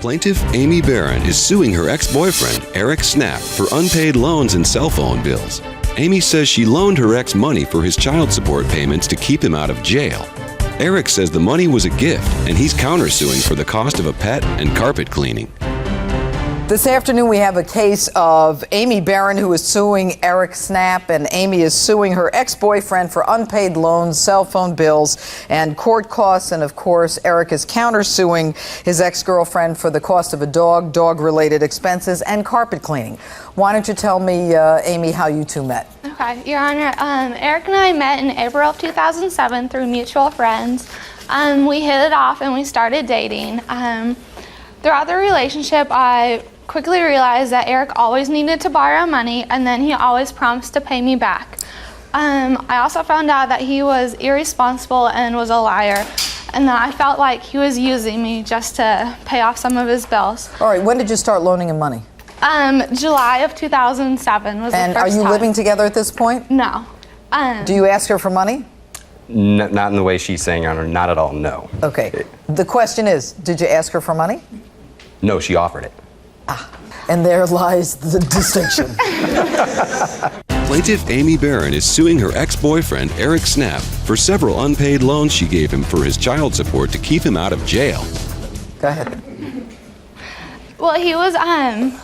Plaintiff Amy Barron is suing her ex-boyfriend, Eric Snap, for unpaid loans and cell phone bills. Amy says she loaned her ex money for his child support payments to keep him out of jail. Eric says the money was a gift, and he's countersuing for the cost of a pet and carpet cleaning. This afternoon, we have a case of Amy Barron, who is suing Eric Snap, and Amy is suing her ex-boyfriend for unpaid loans, cell phone bills, and court costs. And of course, Eric is countersuing his ex-girlfriend for the cost of a dog, dog-related expenses, and carpet cleaning. Why don't you tell me, Amy, how you two met? Okay, Your Honor, Eric and I met in April of 2007 through mutual friends. We hit it off and we started dating. Throughout the relationship, I quickly realized that Eric always needed to borrow money, and then he always promised to pay me back. I also found out that he was irresponsible and was a liar, and that I felt like he was using me just to pay off some of his bills. All right, when did you start loaning him money? July of 2007 was the first time. And are you living together at this point? No. Do you ask her for money? Not in the way she's saying, Your Honor. Not at all, no. Okay. The question is, did you ask her for money? No, she offered it. And there lies the distinction. Plaintiff Amy Barron is suing her ex-boyfriend, Eric Snap, for several unpaid loans she gave him for his child support to keep him out of jail. Go ahead. Well, he was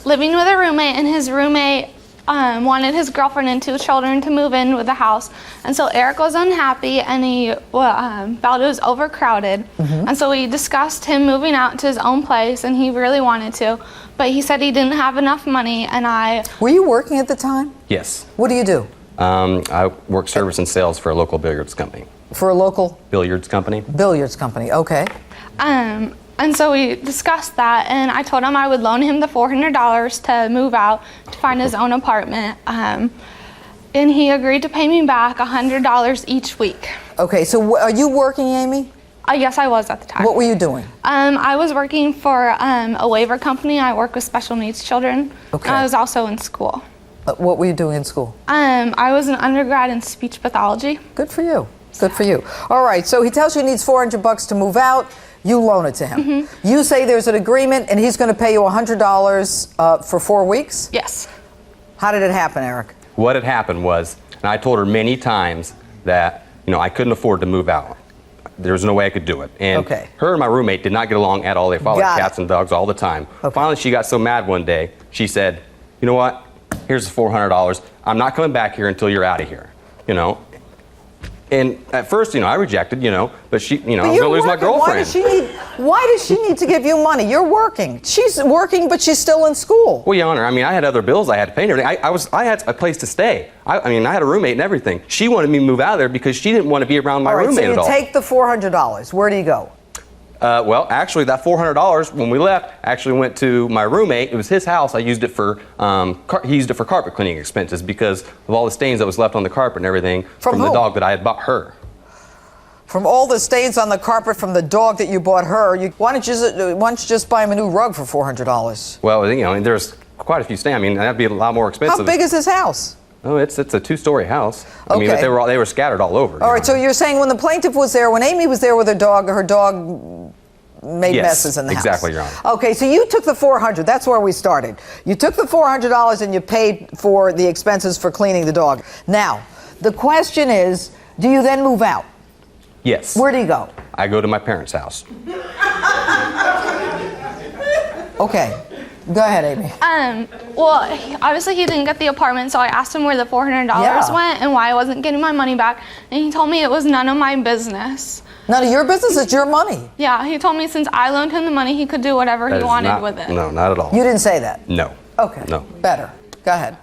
living with a roommate, and his roommate wanted his girlfriend and 2 children to move in with the house. And so Eric was unhappy, and he felt it was overcrowded. And so we discussed him moving out to his own place, and he really wanted to. But he said he didn't have enough money, and I... Were you working at the time? Yes. What do you do? I work service and sales for a local billiards company. For a local? Billiards company. Billiards company, okay. And so we discussed that, and I told him I would loan him the $400 to move out to find his own apartment. And he agreed to pay me back $100 each week. Okay, so are you working, Amy? Yes, I was at the time. What were you doing? I was working for a waiver company. I work with special needs children. Okay. I was also in school. What were you doing in school? I was an undergrad in speech pathology. Good for you. Good for you. All right, so he tells you he needs $400 to move out. You loan it to him. You say there's an agreement, and he's going to pay you $100 for 4 weeks? Yes. How did it happen, Eric? What had happened was, and I told her many times that, I couldn't afford to move out. There was no way I could do it. And her and my roommate did not get along at all. They fought like cats and dogs all the time. Finally, she got so mad one day, she said, you know what? Here's the $400. I'm not coming back here until you're out of here, And at first, I rejected, but she, I was going to lose my girlfriend. Why does she need to give you money? You're working. She's working, but she's still in school. Well, Your Honor, I had other bills I had to pay and everything. I had a place to stay. I had a roommate and everything. She wanted me to move out of there because she didn't want to be around my roommate at all. So you take the $400. Where do you go? Well, actually, that $400 when we left actually went to my roommate. It was his house. I used it for he used it for carpet cleaning expenses because of all the stains that was left on the carpet and everything from the dog that I had bought her. From all the stains on the carpet from the dog that you bought her, why don't you just buy him a new rug for $400? Well, there's quite a few stains. That'd be a lot more expensive. How big is his house? Oh, it's a 2-story house. But they were scattered all over. All right, so you're saying when the plaintiff was there, when Amy was there with her dog made messes in the house. Exactly, Your Honor. Okay, so you took the $400. That's where we started. You took the $400 and you paid for the expenses for cleaning the dog. Now, the question is, do you then move out? Yes. Where do you go? I go to my parents' house. Okay. Go ahead, Amy. Well, obviously he didn't get the apartment, so I asked him where the $400 went and why I wasn't getting my money back, and he told me it was none of my business. None of your business? It's your money. Yeah, he told me since I loaned him the money, he could do whatever he wanted with it. No, not at all. You didn't say that? No. Okay. No. Better. Go ahead.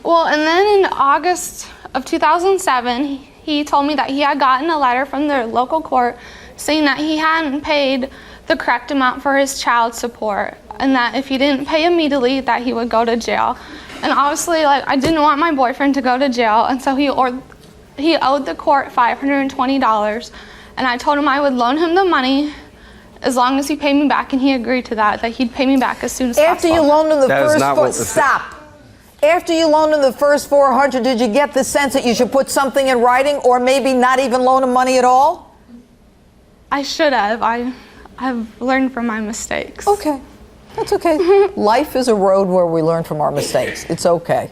Well, and then in August of 2007, he told me that he had gotten a letter from the local court saying that he hadn't paid the correct amount for his child support, and that if he didn't pay immediately, that he would go to jail. And obviously, I didn't want my boyfriend to go to jail, and so he owed the court $520, and I told him I would loan him the money as long as he paid me back, and he agreed to that he'd pay me back as soon as possible. After you loaned him the After you loaned him the first $400, did you get the sense that you should put something in writing, or maybe not even loan him money at all? I should have. I've learned from my mistakes. Okay. That's okay. Life is a road where we learn from our mistakes. It's okay.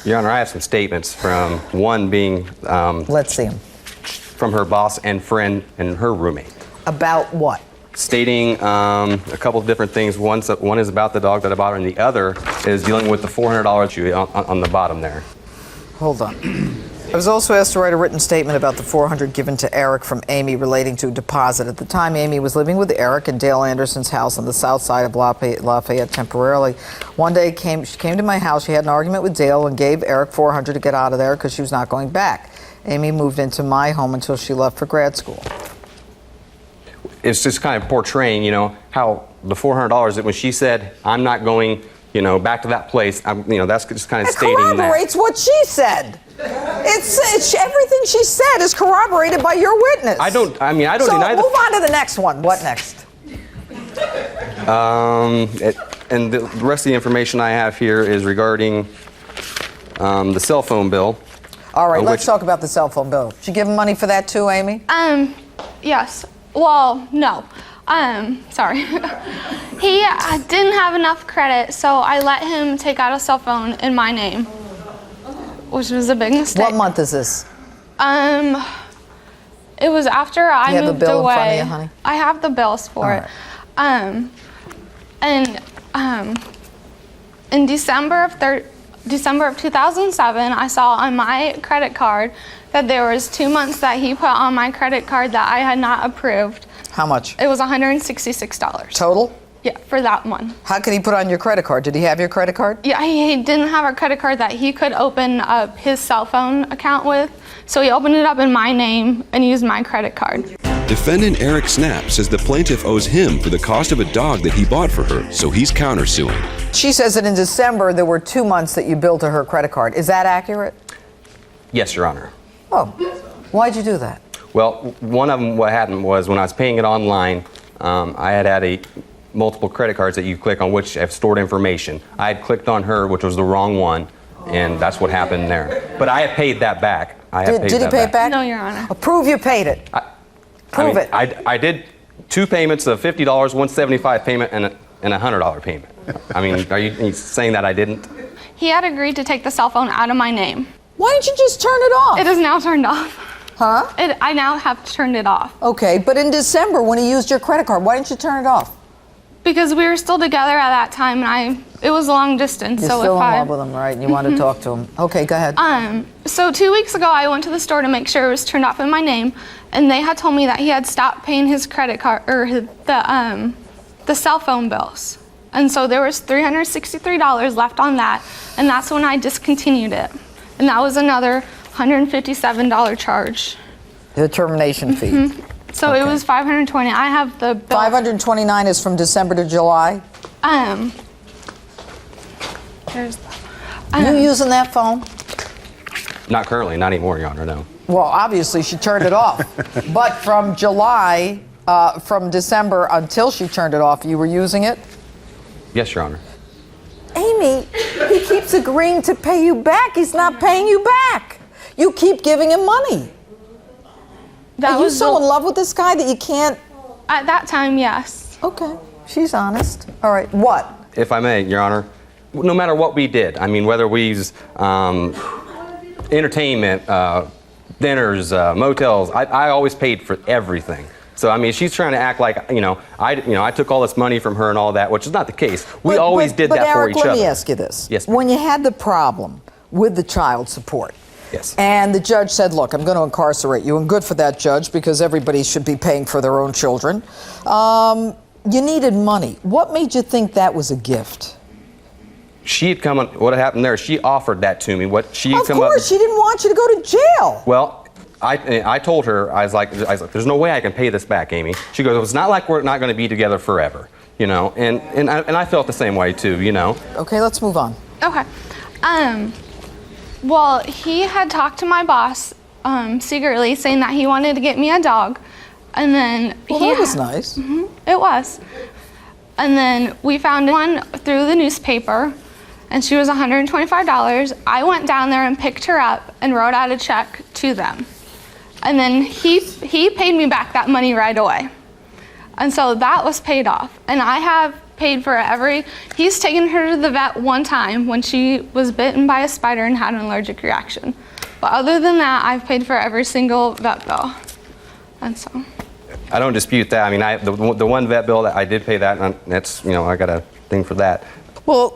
Your Honor, I have some statements from one being... Let's see them. From her boss and friend and her roommate. About what? Stating a couple of different things. One is about the dog that I bought her, and the other is dealing with the $400 on the bottom there. Hold on. I was also asked to write a written statement about the $400 given to Eric from Amy relating to a deposit. At the time, Amy was living with Eric in Dale Anderson's house on the south side of Lafayette temporarily. One day, she came to my house. She had an argument with Dale and gave Eric $400 to get out of there because she was not going back. Amy moved into my home until she left for grad school. It's just kind of portraying, you know, how the $400 that when she said, I'm not going, you know, back to that place, that's just kind of stating that. It corroborates what she said. It's everything she said is corroborated by your witness. I don't deny that. So move on to the next one. What next? And the rest of the information I have here is regarding the cell phone bill. All right, let's talk about the cell phone bill. Did you give him money for that too, Amy? Yes. Well, no. Sorry. He didn't have enough credit, so I let him take out a cell phone in my name, which was a big mistake. What month is this? It was after I moved away. You have the bill in front of you, honey? I have the bills for it. In December of 2007, I saw on my credit card that there was 2 months that he put on my credit card that I had not approved. How much? It was $166. Total? Yeah, for that one. How could he put on your credit card? Did he have your credit card? Yeah, he didn't have a credit card that he could open up his cell phone account with, so he opened it up in my name and used my credit card. Defendant Eric Snap says the plaintiff owes him for the cost of a dog that he bought for her, so he's countersuing. She says that in December there were 2 months that you billed to her credit card. Is that accurate? Yes, Your Honor. Oh, why'd you do that? Well, one of them, what happened was when I was paying it online, I had multiple credit cards that you click on which have stored information. I had clicked on her, which was the wrong one, and that's what happened there. But I have paid that back. Did he pay it back? No, Your Honor. Prove you paid it. Prove it. I did 2 payments of $50, $175 payment, and a $100 payment. I mean, are you saying that I didn't? He had agreed to take the cell phone out of my name. Why didn't you just turn it off? It is now turned off. Huh? I now have turned it off. Okay, but in December when he used your credit card, why didn't you turn it off? Because we were still together at that time, and it was long distance. You're so still if in love with him, right? And you want to talk to him. Okay, go ahead. So 2 weeks ago, I went to the store to make sure it was turned off in my name, and they had told me that he had stopped paying his credit card or the cell phone bills, and so there was $363 left on that, and that's when I discontinued it, and that was another $157 charge. The termination fee. So okay. It was $520. I have the bill. $529 is from December to July. There's. You using that phone? Not currently, not anymore, Your Honor. No. Well, obviously she turned it off. But from July, from December until she turned it off, you were using it? Yes, Your Honor. Amy, he keeps agreeing to pay you back. He's not paying you back. You keep giving him money. Are you so in love with this guy that you can't? At that time, yes. Okay, she's honest. All right, what? If I may, Your Honor, no matter what we did, I mean, whether we used entertainment, dinners, motels, I always paid for everything. So I mean, she's trying to act like I took all this money from her and all that, which is not the case. We always did that for each other. But Eric, let me ask you this. Yes, when you had the problem with the child support, yes, and the judge said, look, I'm going to incarcerate you, and good for that judge, because everybody should be paying for their own children. You needed money. What made you think that was a gift? She had come on, what happened there, she offered that to me. She didn't want you to go to jail. Well, I told her, I was like, there's no way I can pay this back, Amy. She goes, it's not like we're not going to be together forever, and I felt the same way too, Okay, let's move on. Okay. Well, he had talked to my boss secretly, saying that he wanted to get me a dog, and then that was nice. It was. And then we found one through the newspaper, and she was $125. I went down there and picked her up and wrote out a check to them. And then he paid me back that money right away. And so that was paid off. And I have paid for he's taken her to the vet one time when she was bitten by a spider and had an allergic reaction. But other than that, I've paid for every single vet bill. And so. I don't dispute that. I mean, the one vet bill that I did pay that, and that's, I got a thing for that. Well,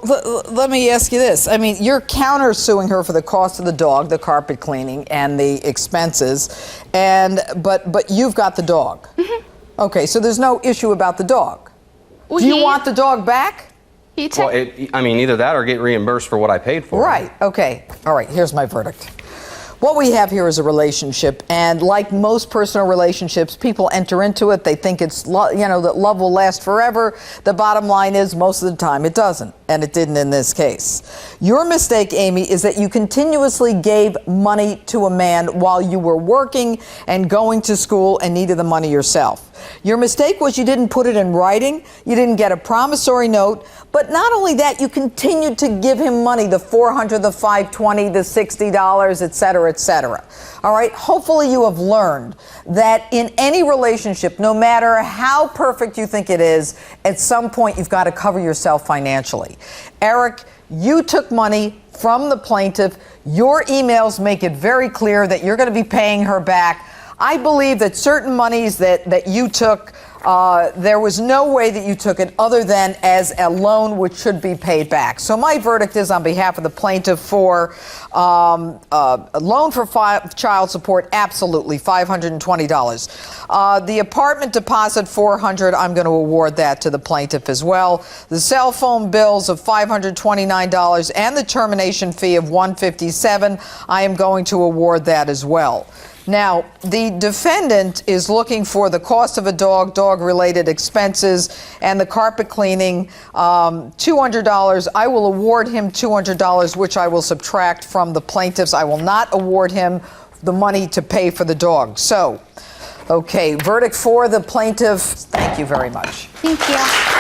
let me ask you this. I mean, you're countersuing her for the cost of the dog, the carpet cleaning, and the expenses, but you've got the dog. Mm-hmm. Okay, so there's no issue about the dog. Well, do you want the dog back? Well, either that or get reimbursed for what I paid for. Right, okay. All right, here's my verdict. What we have here is a relationship, and like most personal relationships, people enter into it. They think that love will last forever. The bottom line is, most of the time, it doesn't, and it didn't in this case. Your mistake, Amy, is that you continuously gave money to a man while you were working and going to school and needed the money yourself. Your mistake was you didn't put it in writing. You didn't get a promissory note. But not only that, you continued to give him money, the $400, the $520, the $60, et cetera, et cetera. All right? Hopefully you have learned that in any relationship, no matter how perfect you think it is, at some point you've got to cover yourself financially. Eric, you took money from the plaintiff. Your emails make it very clear that you're going to be paying her back. I believe that certain monies that you took, there was no way that you took it other than as a loan which should be paid back. So my verdict is on behalf of the plaintiff for a loan for child support, absolutely, $520. The apartment deposit, $400, I'm going to award that to the plaintiff as well. The cell phone bills of $529 and the termination fee of $157, I am going to award that as well. Now, the defendant is looking for the cost of a dog, dog-related expenses, and the carpet cleaning, $200. I will award him $200, which I will subtract from the plaintiff's. I will not award him the money to pay for the dog. So, okay, verdict for the plaintiff. Thank you very much. Thank you.